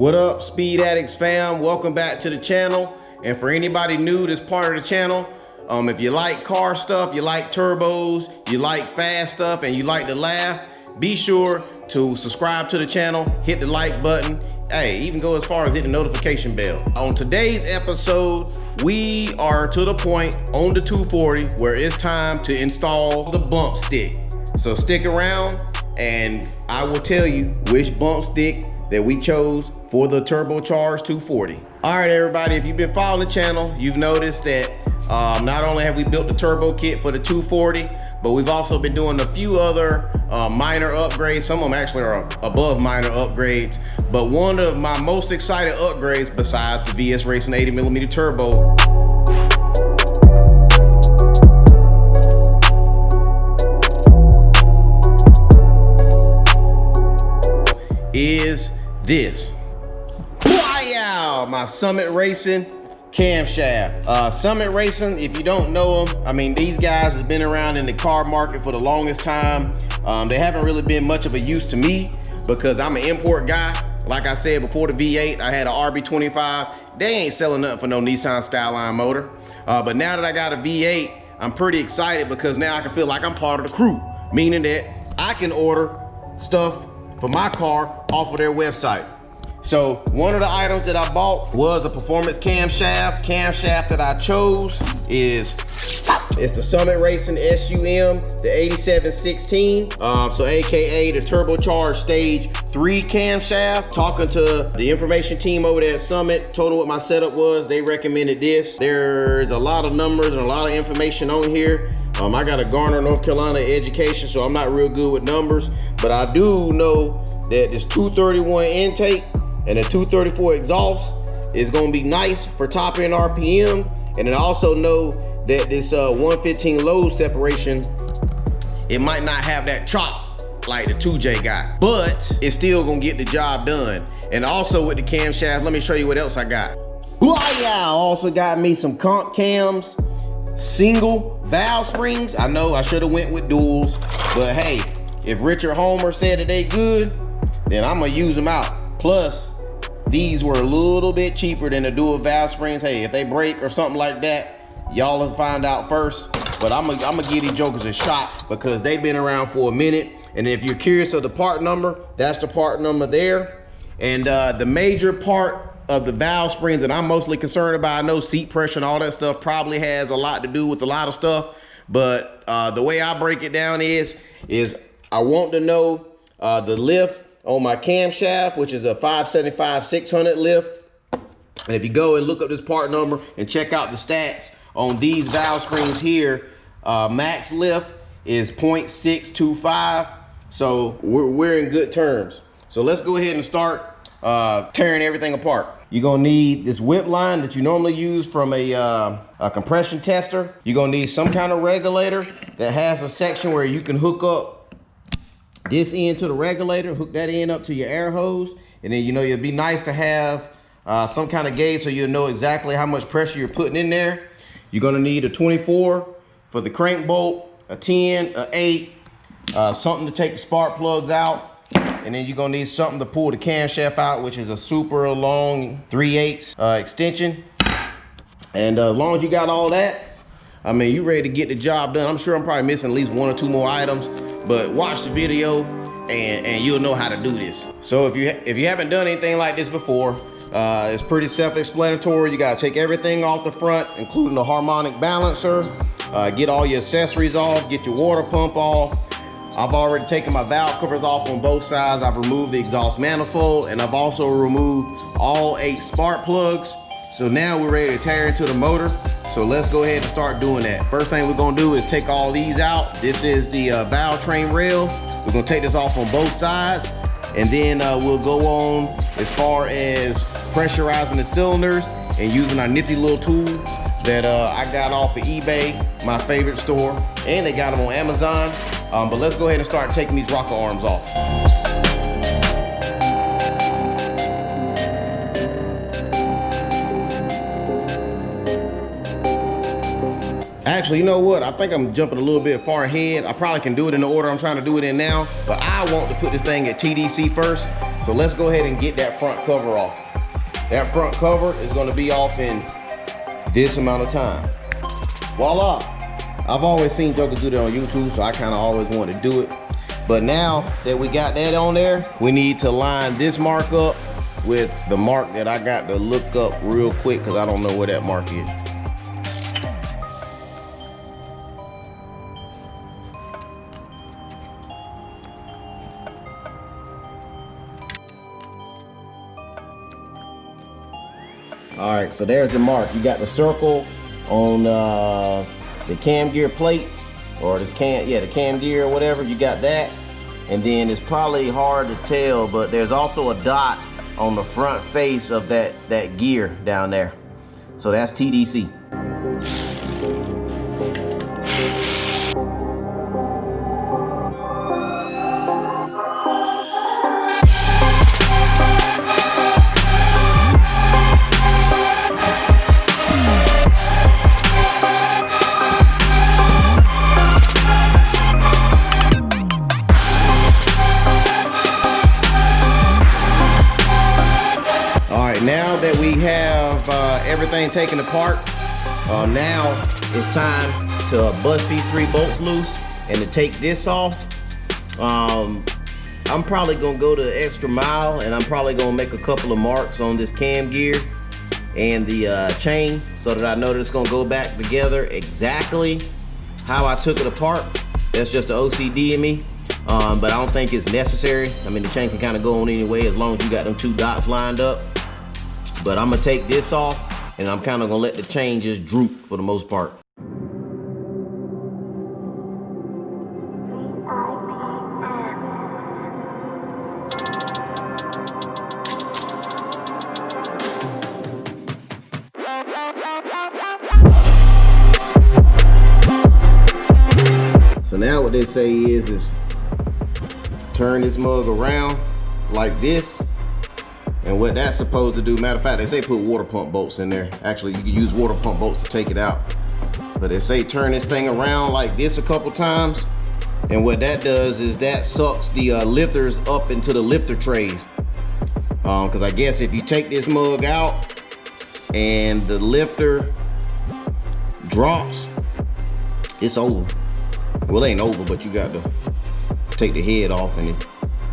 What up, Speed Addicts fam? Welcome back to the channel. And for anybody new that's part of the channel, if you like car stuff, you like turbos, you like fast stuff, and you like to laugh, be sure to subscribe to the channel, hit the like button. Hey, even go as far as hit the notification bell. On today's episode, we are to the point on the 240 where it's time to install the bump stick. So stick around and I will tell you which bump stick that we chose for the turbocharged 240. All right, everybody, if you've been following the channel, you've noticed that not only have we built the turbo kit for the 240, but we've also been doing a few other minor upgrades. Some of them actually are above minor upgrades. But one of my most excited upgrades, besides the VS Racing 80mm turbo, is this. Wow, my Summit Racing camshaft. Summit Racing, if you don't know them, I mean, these guys have been around in the car market for the longest time. They haven't really been much of a use to me because I'm an import guy. Like I said, before the V8, I had an RB25. They ain't selling nothing for no Nissan Skyline motor. But now that I got a V8, I'm pretty excited because now I can feel like I'm part of the crew, meaning that I can order stuff for my car off of their website. So one of the items that I bought was a performance camshaft. Camshaft that I chose is the Summit Racing SUM, the 8716. So AKA the turbocharged stage 3 camshaft. Talking to the information team over there at Summit, told them what my setup was. They recommended this. There's a lot of numbers and a lot of information on here. I got a Garner, North Carolina education, so I'm not real good with numbers, but I do know that this 231 intake and a 234 exhaust is gonna be nice for top end RPM. And I also know that this 115 load separation, it might not have that chop like the 2J got, but it's still gonna get the job done. And also with the camshaft, let me show you what else I got. I also got me some comp cams, single valve springs. I know I should have went with duals, but hey, if Richard Homer said that they good, then I'm gonna use them out. Plus, these were a little bit cheaper than the dual valve springs. Hey, if they break or something like that, y'all will find out first. But I'm gonna give these jokers a shot because they've been around for a minute. And if you're curious of the part number, that's the part number there. And the major part of the valve springs that I'm mostly concerned about, I know seat pressure and all that stuff probably has a lot to do with a lot of stuff. But the way I break it down is I want to know the lift on my camshaft, which is a 575/600 lift. And if you go and look up this part number and check out the stats on these valve springs here, max lift is 0.625. So we're in good terms. So let's go ahead and start tearing everything apart. You're gonna need this whip line that you normally use from a compression tester. You're gonna need some kind of regulator that has a section where you can hook up this end to the regulator, hook that end up to your air hose, and then it'd be nice to have some kind of gauge so you'll know exactly how much pressure you're putting in there. You're gonna need a 24 for the crank bolt, a 10, a 8, something to take the spark plugs out, and then you're gonna need something to pull the camshaft out, which is a super long 3/8 extension. And as long as you got all that, I mean, you ready to get the job done. I'm sure I'm probably missing at least 1 or 2 more items, but watch the video and you'll know how to do this. So if you haven't done anything like this before, it's pretty self-explanatory. You gotta take everything off the front, including the harmonic balancer, get all your accessories off, get your water pump off. I've already taken my valve covers off on both sides. I've removed the exhaust manifold, and I've also removed all 8 spark plugs. So now we're ready to tear into the motor. So let's go ahead and start doing that. First thing we're gonna do is take all these out. This is the valve train rail. We're gonna take this off on both sides, and then we'll go on as far as pressurizing the cylinders and using our nifty little tool that I got off of eBay, my favorite store, and they got them on Amazon. But let's go ahead and start taking these rocker arms off. Actually, you know what? I think I'm jumping a little bit far ahead. I probably can do it in the order I'm trying to do it in now, but I want to put this thing at TDC first. So let's go ahead and get that front cover off. That front cover is gonna be off in this amount of time. Voila. I've always seen jokers do that on YouTube, so I kind of always wanted to do it. But now that we got that on there, we need to line this mark up with the mark that I got to look up real quick because I don't know where that mark is. All right, so there's the mark. You got the circle on the cam gear plate, or this the cam gear or whatever. You got that, and then it's probably hard to tell, but there's also a dot on the front face of that gear down there. So that's TDC. Now that we have everything taken apart, now it's time to bust these 3 bolts loose and to take this off. I'm probably gonna go the extra mile, and I'm probably gonna make a couple of marks on this cam gear and the chain so that I know that it's gonna go back together exactly how I took it apart. That's just the OCD in me, but I don't think it's necessary. I mean, the chain can kind of go on anyway as long as you got them 2 dots lined up. But I'm gonna take this off, and I'm kind of gonna let the chain just droop for the most part. So now what they say is turn this mug around like this. And what that's supposed to do, matter of fact, they say put water pump bolts in there. Actually, you can use water pump bolts to take it out. But they say turn this thing around like this a couple times. And what that does is that sucks the lifters up into the lifter trays. Because I guess if you take this mug out and the lifter drops, it's over. Well, it ain't over, but you got to take the head off. And if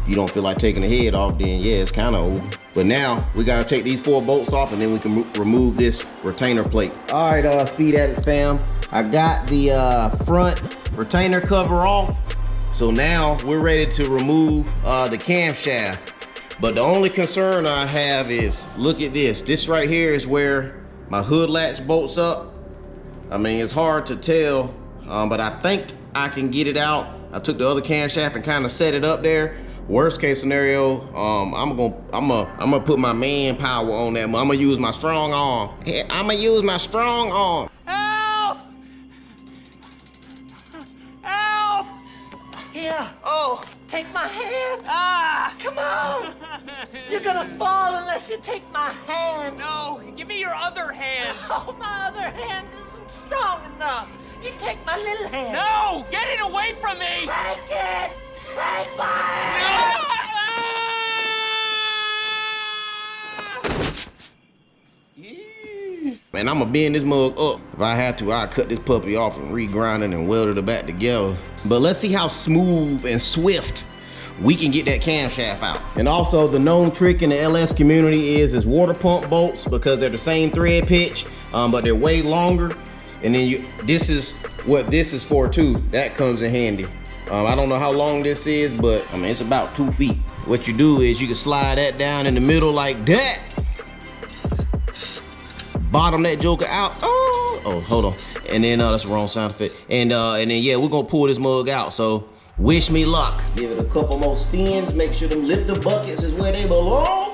you don't feel like taking the head off, then yeah, it's kind of over. But now we got to take these 4 bolts off, and then we can remove this retainer plate. All right, Speed Addicts fam, I got the front retainer cover off. So now we're ready to remove the camshaft. But the only concern I have is, look at this. This right here is where my hood latch bolts up. I mean, it's hard to tell, but I think I can get it out. I took the other camshaft and kind of set it up there. Worst case scenario, I'm gonna put my manpower on that. I'm gonna use my strong arm. I'm gonna use my strong arm. Help! Help! Here. Oh, take my hand. Ah! Come on. You're gonna fall unless you take my hand. No, give me your other hand. Oh, my other hand isn't strong enough. You take my little hand. No, get it away from me. Take it. Take my Man, I'm gonna bend this mug up. If I had to, I'd cut this puppy off and regrind it and weld it back together. But let's see how smooth and swift we can get that camshaft out. And also, the known trick in the LS community is water pump bolts, because they're the same thread pitch, but they're way longer. And then this is what this is for too. That comes in handy. I don't know how long this is, but I mean, it's about 2 feet. What you do is you can slide that down in the middle like that. Bottom that joker out. Oh, hold on. And then that's the wrong sound effect. And then yeah, we're gonna pull this mug out. So wish me luck. Give it a couple more spins. Make sure them lifter buckets is where they belong.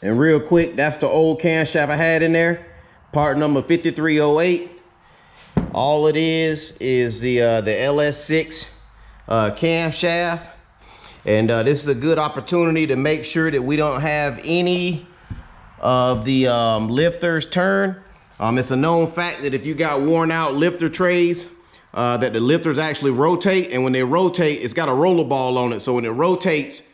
And real quick, that's the old camshaft I had in there. Part number 5308. All it is the LS6 camshaft. And this is a good opportunity to make sure that we don't have any of the lifters turn. It's a known fact that if you got worn out lifter trays, that the lifters actually rotate, and when they rotate, it's got a roller ball on it. So when it rotates,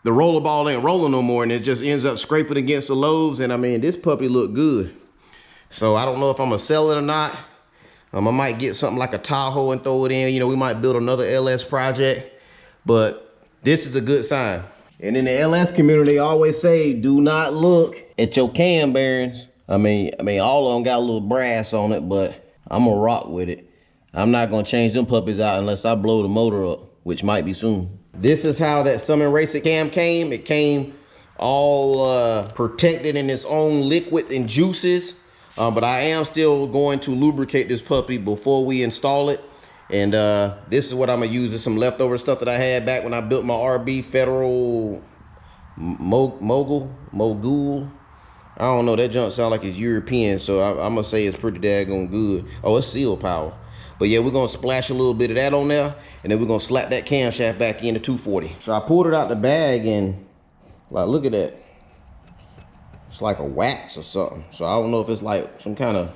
the roller ball ain't rolling no more, and it just ends up scraping against the lobes. And I mean, this puppy look good. So I don't know if I'm gonna sell it or not. I might get something like a Tahoe and throw it in. You know, we might build another LS project, but this is a good sign. And in the LS community, I always say, do not look at your cam bearings. I mean, all of them got a little brass on it, but I'm gonna rock with it. I'm not gonna change them puppies out unless I blow the motor up, which might be soon. This is how that Summit Racing cam came. It came all protected in its own liquid and juices. But I am still going to lubricate this puppy before we install it. And this is what I'm gonna use. This is some leftover stuff that I had back when I built my RB Federal Mogul. I don't know, that junk sound like it's European, so I'm gonna say it's pretty daggone good. Oh, it's seal power. But yeah, we're gonna splash a little bit of that on there, and then we're gonna slap that camshaft back into 240. So I pulled it out the bag, and like, look at that. It's like a wax or something. So I don't know if it's like some kind of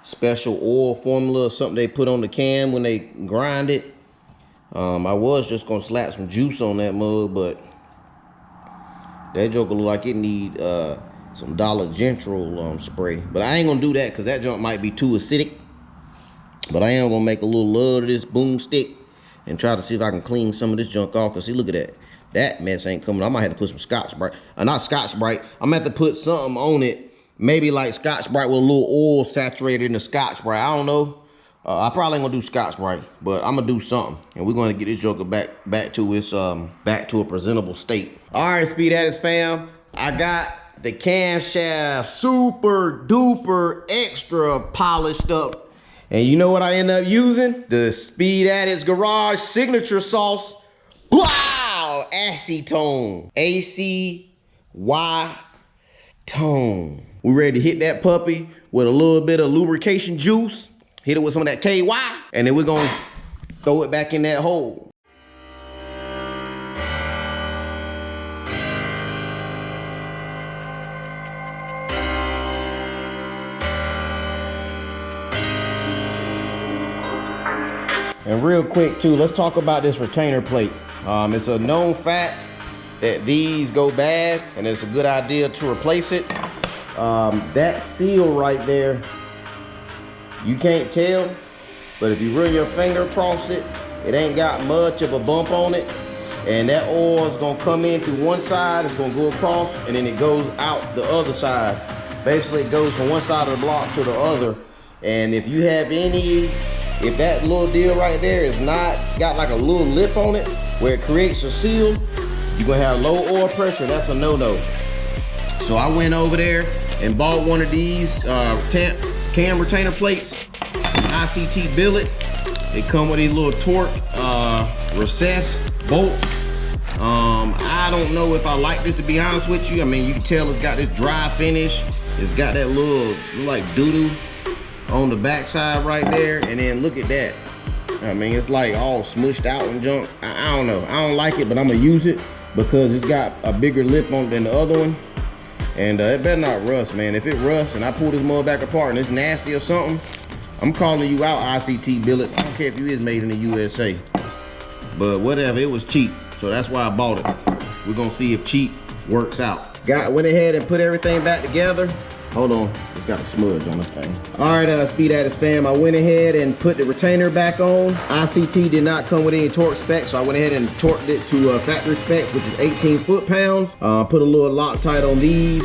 special oil formula or something they put on the cam when they grind it. I was just gonna slap some juice on that mug, but that joker look like it need some Dollar General spray. But I ain't gonna do that because that junk might be too acidic. But I am gonna make a little love of this boomstick and try to see if I can clean some of this junk off. Cause see, look at that. That mess ain't coming. I might have to put some Scotch-Brite. Not Scotch-Brite. I'm gonna have to put something on it. Maybe like Scotch-Brite with a little oil saturated in the Scotch-Brite. I don't know. I probably ain't gonna do Scotch-Brite, but I'm gonna do something. And we're gonna get this joker back to its back to a presentable state. All right, Speed Addicts fam. I got the camshaft super duper extra polished up. And you know what I end up using? The Speed Addicts Garage signature sauce. Wow! Acetone. A-C-Y tone. We ready to hit that puppy with a little bit of lubrication juice. Hit it with some of that KY. And then we're gonna throw it back in that hole. And real quick too, let's talk about this retainer plate. It's a known fact that these go bad, and it's a good idea to replace it. That seal right there, you can't tell, but if you run your finger across it, it ain't got much of a bump on it. And that oil is gonna come in through one side, it's gonna go across, and then it goes out the other side. Basically, it goes from one side of the block to the other. And if you have if that little deal right there is not got like a little lip on it where it creates a seal, you're gonna have low oil pressure. That's a no-no. So I went over there and bought one of these cam retainer plates, ICT billet. They come with these little torque recess bolt. I don't know if I like this, to be honest with you. I mean, you can tell it's got this dry finish. It's got that little like doo-doo on the backside right there, and then look at that. I mean, it's like all smushed out and junk. I don't know. I don't like it, but I'm gonna use it because it's got a bigger lip on it than the other one. And it better not rust, man. If it rusts and I pull this mud back apart and it's nasty or something, I'm calling you out, ICT billet. I don't care if you is made in the USA. But whatever, it was cheap. So that's why I bought it. We're gonna see if cheap works out. Went ahead and put everything back together. Hold on, it's got a smudge on this thing. All right, Speed Addicts fam, I went ahead and put the retainer back on. ICT did not come with any torque specs, so I went ahead and torqued it to factory specs, which is 18 foot-pounds. Put a little Loctite on these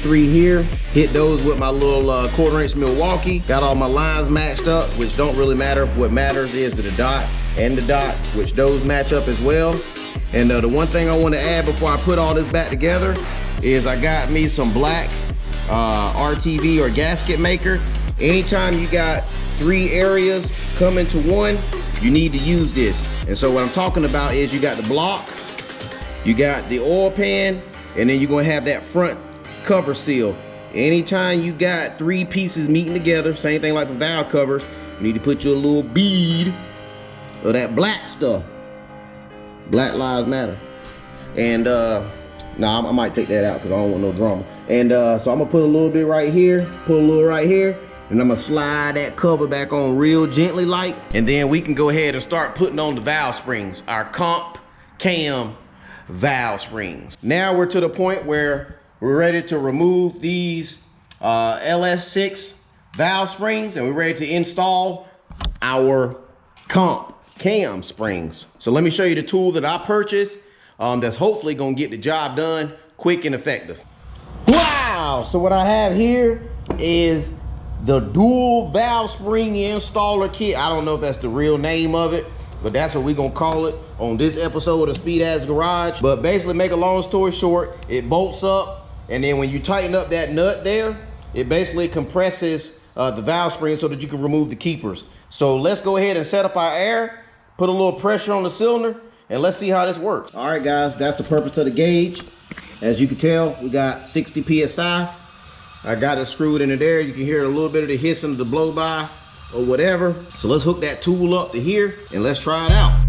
three here. Hit those with my little 1/4" Milwaukee. Got all my lines matched up, which don't really matter. What matters is the dot and the dot, which those match up as well. And the one thing I want to add before I put all this back together is I got me some black RTV or gasket maker. Anytime you got 3 areas come into one, you need to use this. And so what I'm talking about is you got the block, you got the oil pan, and then you're gonna have that front cover seal. anytime you got 3 pieces meeting together, same thing like for valve covers, you need to put your little bead of that black stuff. Black Lives Matter. And I might take that out because I don't want no drama. And so I'm gonna put a little bit right here, put a little right here, and I'm gonna slide that cover back on real gently like, and then we can go ahead and start putting on the valve springs, our comp cam valve springs. Now we're to the point where we're ready to remove these LS6 valve springs, and we're ready to install our comp cam springs. So let me show you the tool that I purchased that's hopefully gonna get the job done quick and effective. Wow! So what I have here is the dual valve spring installer kit. I don't know if that's the real name of it, but that's what we're gonna call it on this episode of Speed Ass Garage. But basically, make a long story short, it bolts up, and then when you tighten up that nut there, it basically compresses the valve spring so that you can remove the keepers. So let's go ahead and set up our air, put a little pressure on the cylinder, and let's see how this works. All right, guys, that's the purpose of the gauge. As you can tell, we got 60 PSI. I got it screwed into there. You can hear a little bit of the hissing of the blow by or whatever. So let's hook that tool up to here and let's try it out.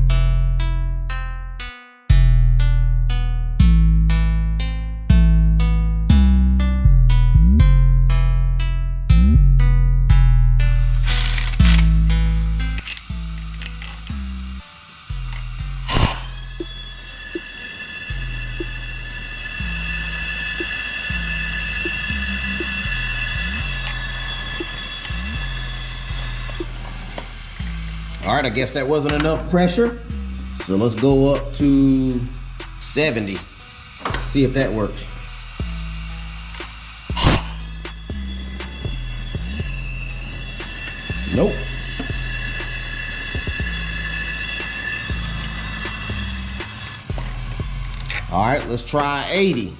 All right, I guess that wasn't enough pressure. So let's go up to 70. See if that works. Nope. All right, let's try 80.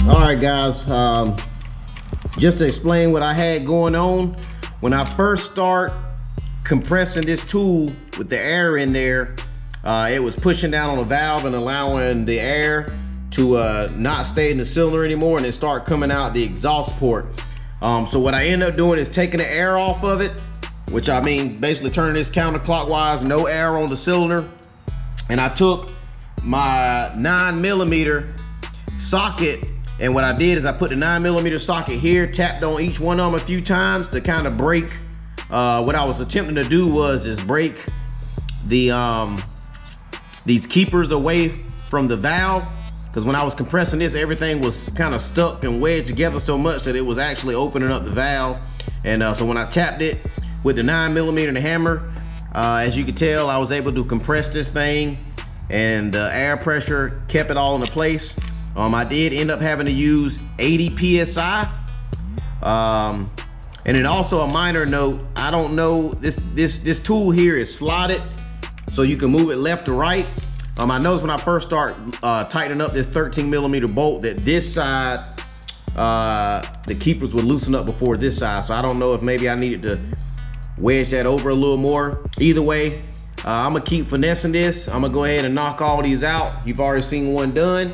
All right, guys, just to explain what I had going on, when I first start compressing this tool with the air in there, it was pushing down on the valve and allowing the air to not stay in the cylinder anymore and it start coming out the exhaust port. So what I end up doing is taking the air off of it, which I mean basically turning this counterclockwise, no air on the cylinder. And I took my 9mm socket, and what I did is I put the 9mm socket here, tapped on each one of them a few times to kind of break. What I was attempting to do was break the these keepers away from the valve, because when I was compressing this, everything was kind of stuck and wedged together so much that it was actually opening up the valve. And so when I tapped it with the 9mm and the hammer, as you can tell, I was able to compress this thing, and the air pressure kept it all into place. I did end up having to use 80 PSI. And then also a minor note, I don't know, this tool here is slotted, so you can move it left to right. I noticed when I first start tightening up this 13mm bolt that this side, the keepers would loosen up before this side. So I don't know if maybe I needed to wedge that over a little more. Either way, I'm gonna keep finessing this. I'm gonna go ahead and knock all these out. You've already seen one done,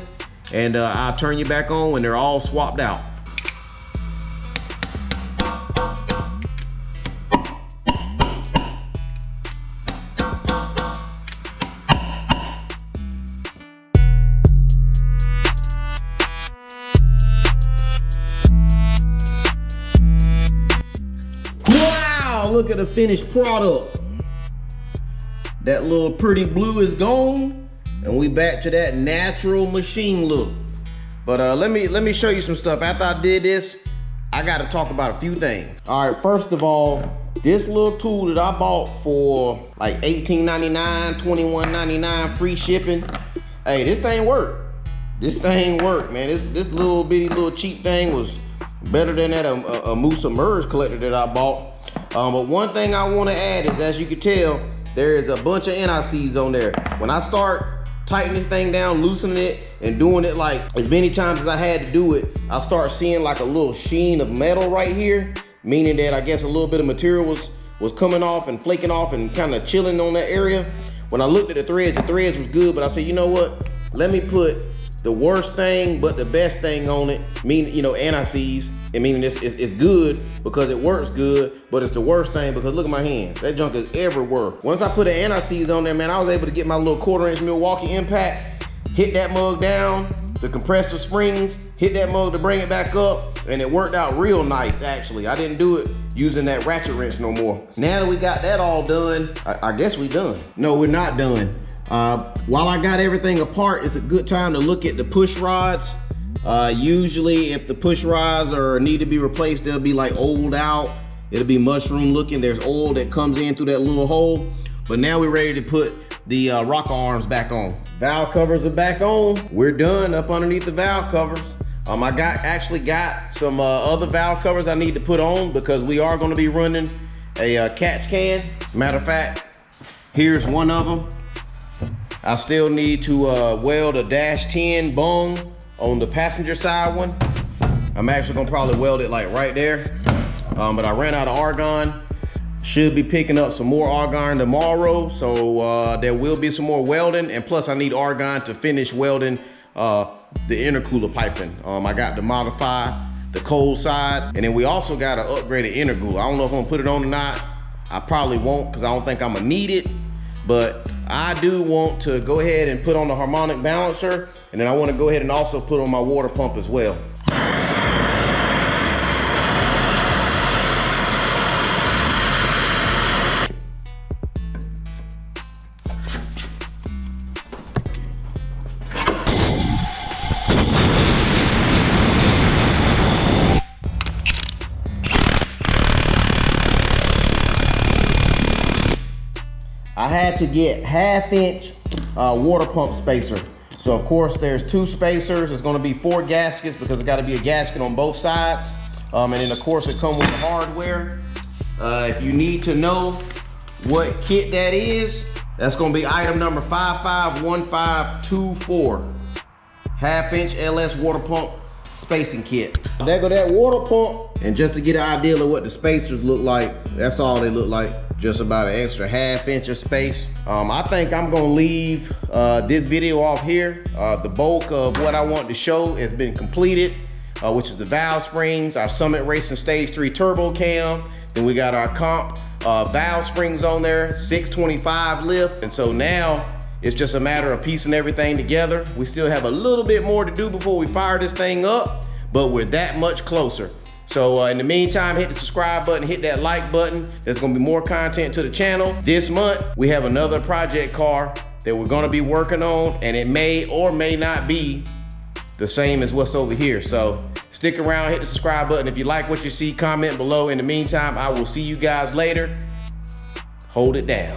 and I'll turn you back on when they're all swapped out. Wow, look at the finished product. That little pretty blue is gone, and we back to that natural machine look. But let me show you some stuff. After I did this, I got to talk about a few things. All right, first of all, this little tool that I bought for like $18.99, $21.99 free shipping. Hey, this thing worked. This thing worked, man. This little bitty little cheap thing was better than that a Moose Emerge collector that I bought. But one thing I want to add is, as you can tell, there is a bunch of NICs on there. When I start tightening this thing down, loosening it, and doing it like as many times as I had to do it, I start seeing like a little sheen of metal right here, meaning that I guess a little bit of material was coming off and flaking off and kind of chilling on that area. When I looked at the threads was good, but I said, you know what? Let me put the worst thing but the best thing on it, meaning, you know, NICs. I mean, it's good because it works good, but it's the worst thing because look at my hands. That junk is everywhere. Once I put the NICs on there, man, I was able to get my little 1/4 inch Milwaukee impact, hit that mug down, the compressor springs, hit that mug to bring it back up, and it worked out real nice, actually. I didn't do it using that ratchet wrench no more. Now that we got that all done, I guess we done. No, we're not done. While I got everything apart, it's a good time to look at the push rods. Usually if the push rods need to be replaced, they'll be like oiled out. It'll be mushroom looking. There's oil that comes in through that little hole. But now we're ready to put the rocker arms back on. Valve covers are back on. We're done up underneath the valve covers. I actually got some other valve covers I need to put on because we are gonna be running a catch can. Matter of fact, here's one of them. I still need to weld a -10 bung on the passenger side one. I'm actually gonna probably weld it like right there. But I ran out of argon. Should be picking up some more argon tomorrow. So there will be some more welding. And plus I need argon to finish welding the intercooler piping. I got to modify the cold side. And then we also got to upgrade the intercooler. I don't know if I'm gonna put it on or not. I probably won't because I don't think I'm gonna need it. But I do want to go ahead and put on the harmonic balancer, and then I want to go ahead and also put on my water pump as well. I had to get 1/2 inch water pump spacer. So of course there's 2 spacers. It's gonna be 4 gaskets because it gotta be a gasket on both sides. And then of course it comes with the hardware. If you need to know what kit that is, that's gonna be item number 551524. 1/2 inch LS water pump spacing kit. There go that water pump. And just to get an idea of what the spacers look like, that's all they look like. Just about an extra 1/2 inch of space. I think I'm gonna leave this video off here. The bulk of what I want to show has been completed, which is the valve springs, our Summit Racing Stage 3 turbo cam. Then we got our comp valve springs on there, 625 lift. And so now it's just a matter of piecing everything together. We still have a little bit more to do before we fire this thing up, but we're that much closer. So in the meantime, hit the subscribe button, hit that like button. There's gonna be more content to the channel. This month, we have another project car that we're gonna be working on, and it may or may not be the same as what's over here. So stick around, hit the subscribe button. If you like what you see, comment below. In the meantime, I will see you guys later. Hold it down.